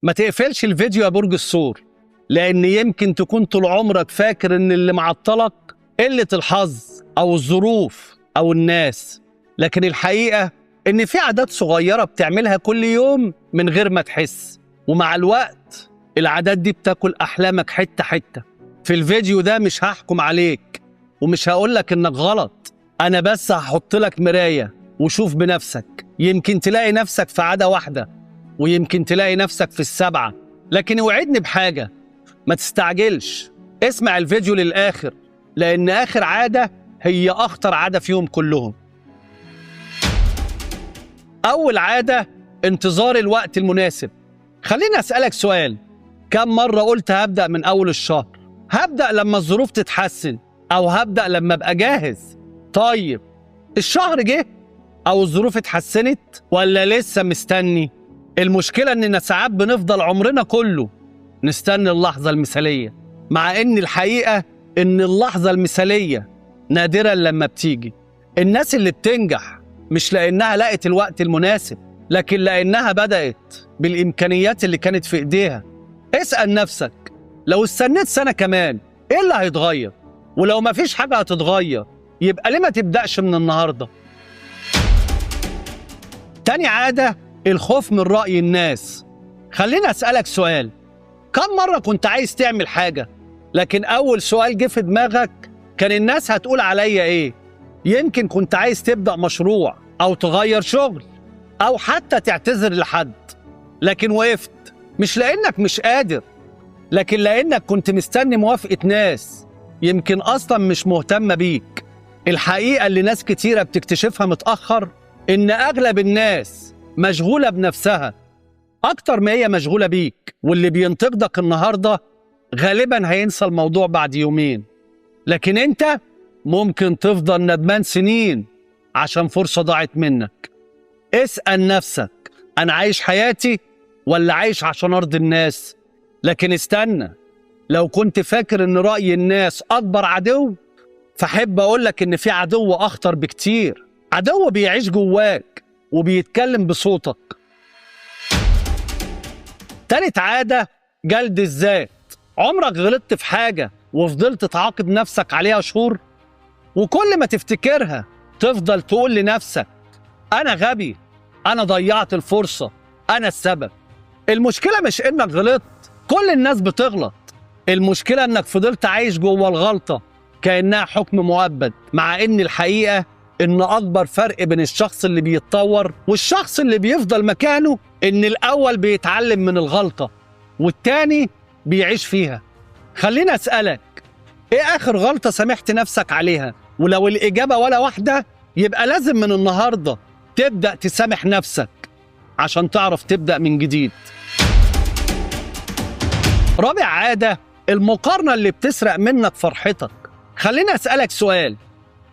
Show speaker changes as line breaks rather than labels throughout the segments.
ما تقفلش الفيديو يا برج الثور، لأن يمكن تكون طول عمرك فاكر إن اللي معطلك قلة الحظ أو الظروف أو الناس، لكن الحقيقة إن في عادات صغيرة بتعملها كل يوم من غير ما تحس، ومع الوقت العادات دي بتاكل أحلامك حتة حتة. في الفيديو ده مش هحكم عليك ومش هقولك إنك غلط، أنا بس هحط لك مراية وشوف بنفسك، يمكن تلاقي نفسك في عادة واحدة ويمكن تلاقي نفسك في السبعة. لكن اوعدني بحاجة، ما تستعجلش، اسمع الفيديو للآخر، لأن آخر عادة هي أخطر عادة فيهم كلهم. أول عادة، انتظار الوقت المناسب. خليني أسألك سؤال، كم مرة قلت هبدأ من أول الشهر؟ هبدأ لما الظروف تتحسن، أو هبدأ لما أبقى جاهز؟ طيب الشهر جه أو الظروف اتحسنت ولا لسه مستني؟ المشكلة إننا ساعات بنفضل عمرنا كله نستني اللحظة المثالية، مع إن الحقيقة إن اللحظة المثالية نادرا لما بتيجي. الناس اللي بتنجح مش لأنها لقت الوقت المناسب، لكن لأنها بدأت بالإمكانيات اللي كانت في إيديها. اسأل نفسك، لو استنيت سنة كمان إيه اللي هيتغير؟ ولو مفيش حاجة هتتغير يبقى ليه ما تبدأش من النهاردة؟ تاني عادة، الخوف من رأي الناس. خليني أسألك سؤال، كم مرة كنت عايز تعمل حاجة لكن أول سؤال جه في دماغك كان الناس هتقول عليا إيه؟ يمكن كنت عايز تبدأ مشروع أو تغير شغل أو حتى تعتذر لحد، لكن وقفت، مش لأنك مش قادر، لكن لأنك كنت مستني موافقة ناس يمكن أصلا مش مهتمة بيك. الحقيقة اللي ناس كتيرة بتكتشفها متأخر إن أغلب الناس مشغولة بنفسها أكتر ما هي مشغولة بيك، واللي بينتقدك النهاردة غالبا هينسى الموضوع بعد يومين، لكن أنت ممكن تفضل ندمان سنين عشان فرصة ضاعت منك. اسأل نفسك، أنا عايش حياتي ولا عايش عشان أرضي الناس؟ لكن استنى، لو كنت فاكر إن رأي الناس أكبر عدو، فحب أقولك إن في عدو أخطر بكتير، عدو بيعيش جواك وبيتكلم بصوتك. تالت عادة، جلد الذات. عمرك غلطت في حاجة وفضلت تعاقب نفسك عليها شهور؟ وكل ما تفتكرها تفضل تقول لنفسك أنا غبي، أنا ضيعت الفرصة، أنا السبب. المشكلة مش إنك غلطت، كل الناس بتغلط، المشكلة إنك فضلت عايش جوه الغلطة كأنها حكم مؤبد، مع إن الحقيقة إن أكبر فرق بين الشخص اللي بيتطور والشخص اللي بيفضل مكانه إن الأول بيتعلم من الغلطة والتاني بيعيش فيها. خليني أسألك، إيه آخر غلطة سامحت نفسك عليها؟ ولو الإجابة ولا واحدة يبقى لازم من النهاردة تبدأ تسامح نفسك عشان تعرف تبدأ من جديد. رابع عادة، المقارنة اللي بتسرق منك فرحتك. خليني أسألك سؤال،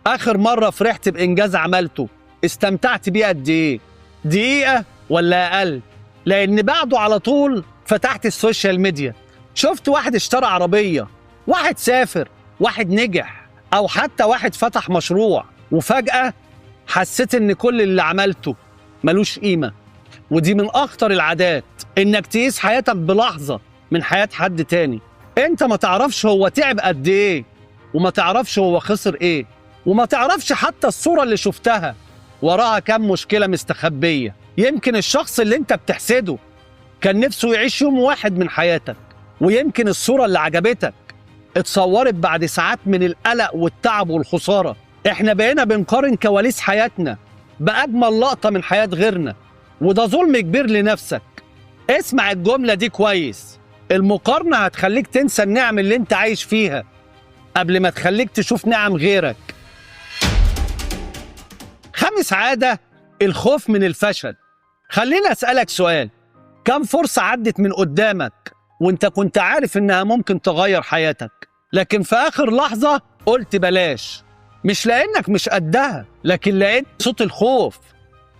آخر مرة فرحت بإنجاز عملته استمتعت بيه قد إيه؟ دقيقة ولا أقل؟ لأن بعده على طول فتحت السوشيال ميديا، شفت واحد اشترى عربية، واحد سافر، واحد نجح، أو حتى واحد فتح مشروع، وفجأة حسيت إن كل اللي عملته ملوش قيمة. ودي من أخطر العادات، إنك تقيس حياتك بلحظة من حياة حد تاني. أنت ما تعرفش هو تعب قد إيه، وما تعرفش هو خسر إيه، وما تعرفش حتى الصورة اللي شفتها وراها كم مشكلة مستخبية. يمكن الشخص اللي أنت بتحسده كان نفسه يعيش يوم واحد من حياتك، ويمكن الصورة اللي عجبتك اتصورت بعد ساعات من القلق والتعب والخسارة. احنا بقينا بنقارن كواليس حياتنا بأجمل لقطة من حياة غيرنا، وده ظلم كبير لنفسك. اسمع الجملة دي كويس، المقارنة هتخليك تنسى النعم اللي انت عايش فيها قبل ما تخليك تشوف نعم غيرك. خامس عادة، الخوف من الفشل. خليني أسألك سؤال، كم فرصة عدت من قدامك وانت كنت عارف انها ممكن تغير حياتك، لكن في آخر لحظة قلت بلاش؟ مش لأنك مش قدها، لكن لأن صوت الخوف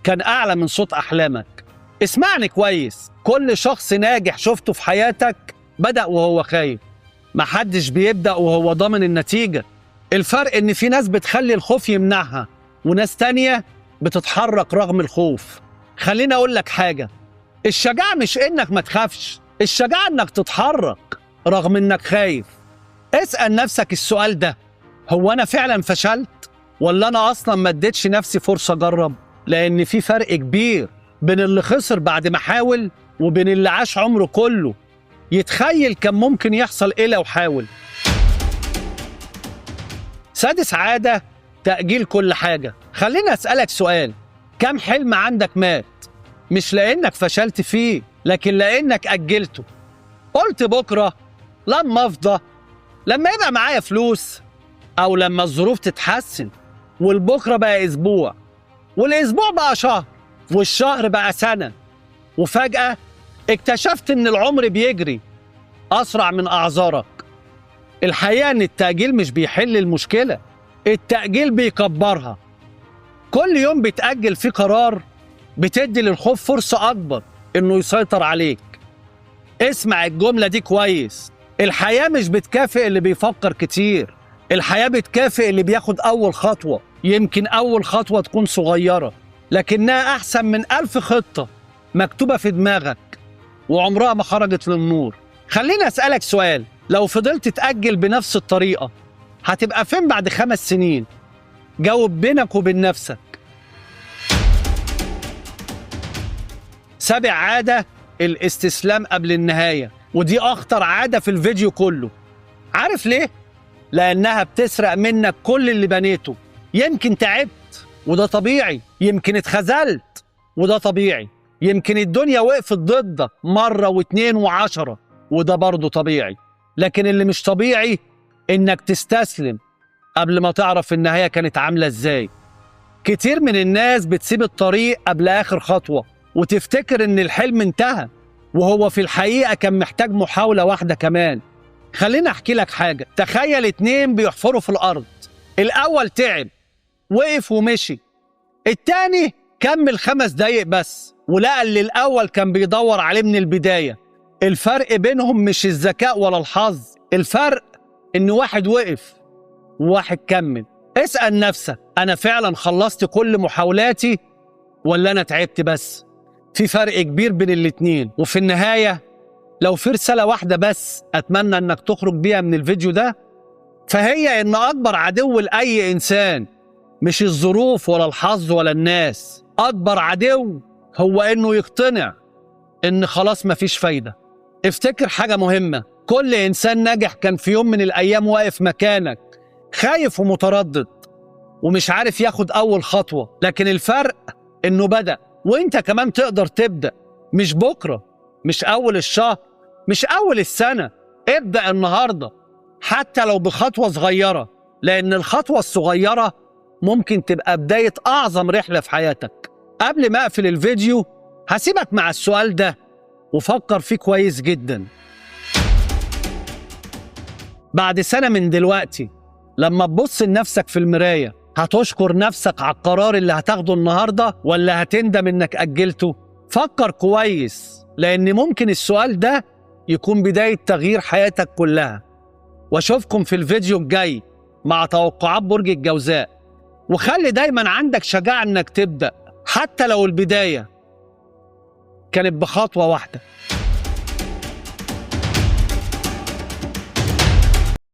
كان أعلى من صوت أحلامك. اسمعني كويس، كل شخص ناجح شفته في حياتك بدأ وهو خايف، محدش بيبدأ وهو ضامن النتيجة. الفرق إن في ناس بتخلي الخوف يمنعها وناس تانية بتتحرك رغم الخوف. خليني أقول لك حاجة، الشجاعة مش إنك ما تخافش، الشجاعة انك تتحرك رغم انك خايف. اسأل نفسك السؤال ده: هو انا فعلا فشلت ولا انا اصلا ما اديتش نفسي فرصة اجرب؟ لان في فرق كبير بين اللي خسر بعد ما حاول وبين اللي عاش عمره كله يتخيل كان ممكن يحصل ايه لو حاول. سادس عادة: تأجيل كل حاجة. خليني أسألك سؤال: كم حلم عندك مات مش لأنك فشلت فيه لكن لأنك أجلته؟ قلت بكرة، لما أفضى، لما يبقى معايا فلوس، أو لما الظروف تتحسن. والبكرة بقى أسبوع، والأسبوع بقى شهر، والشهر بقى سنة، وفجأة اكتشفت إن العمر بيجري أسرع من أعذارك. الحقيقة إن التأجيل مش بيحل المشكلة، التأجيل بيكبرها. كل يوم بتأجل فيه قرار بتدي للخوف فرصة أكبر إنه يسيطر عليك. اسمع الجملة دي كويس: الحياة مش بتكافئ اللي بيفكر كتير، الحياة بتكافئ اللي بياخد أول خطوة. يمكن أول خطوة تكون صغيرة لكنها أحسن من 1000 خطة مكتوبة في دماغك وعمرها ما خرجت للنور. خليني أسألك سؤال: لو فضلت تأجل بنفس الطريقة هتبقى فين بعد 5 سنين؟ جاوب بينك وبين نفسك. سابع عادة: الاستسلام قبل النهاية، ودي أخطر عادة في الفيديو كله. عارف ليه؟ لأنها بتسرق منك كل اللي بنيته. يمكن تعبت وده طبيعي، يمكن اتخذلت وده طبيعي، يمكن الدنيا وقفت ضدك مرة واتنين وعشرة وده برضه طبيعي. لكن اللي مش طبيعي إنك تستسلم قبل ما تعرف النهاية كانت عاملة إزاي. كتير من الناس بتسيب الطريق قبل آخر خطوة وتفتكر إن الحلم انتهى، وهو في الحقيقة كان محتاج محاولة واحدة كمان. خليني أحكي لك حاجة: تخيل 2 بيحفروا في الأرض، الأول تعب وقف ومشي، التاني كمل 5 دقايق بس ولقى اللي الأول كان بيدور عليه من البداية. الفرق بينهم مش الذكاء ولا الحظ، الفرق إن واحد وقف وواحد كمل. اسأل نفسك: أنا فعلا خلصت كل محاولاتي ولا أنا تعبت بس؟ في فرق كبير بين الاتنين. وفي النهاية لو في رسالة واحدة بس أتمنى إنك تخرج بيها من الفيديو ده، فهي إن أكبر عدو لأي إنسان مش الظروف ولا الحظ ولا الناس، أكبر عدو هو إنه يقتنع إن خلاص مفيش فايدة. افتكر حاجة مهمة: كل إنسان ناجح كان في يوم من الأيام واقف مكانك خايف ومتردد ومش عارف ياخد أول خطوة، لكن الفرق إنه بدأ. وإنت كمان تقدر تبدأ، مش بكرة، مش أول الشهر، مش أول السنة، ابدأ النهاردة حتى لو بخطوة صغيرة، لأن الخطوة الصغيرة ممكن تبقى بداية أعظم رحلة في حياتك. قبل ما أقفل الفيديو هسيبك مع السؤال ده وفكر فيه كويس جدا. بعد سنة من دلوقتي لما تبص لنفسك في المراية هتشكر نفسك على القرار اللي هتاخده النهاردة ولا هتندم إنك أجلته؟ فكر كويس، لأن ممكن السؤال ده يكون بداية تغيير حياتك كلها. واشوفكم في الفيديو الجاي مع توقعات برج الجوزاء. وخلي دايما عندك شجاعة إنك تبدأ حتى لو البداية كانت بخطوة واحدة.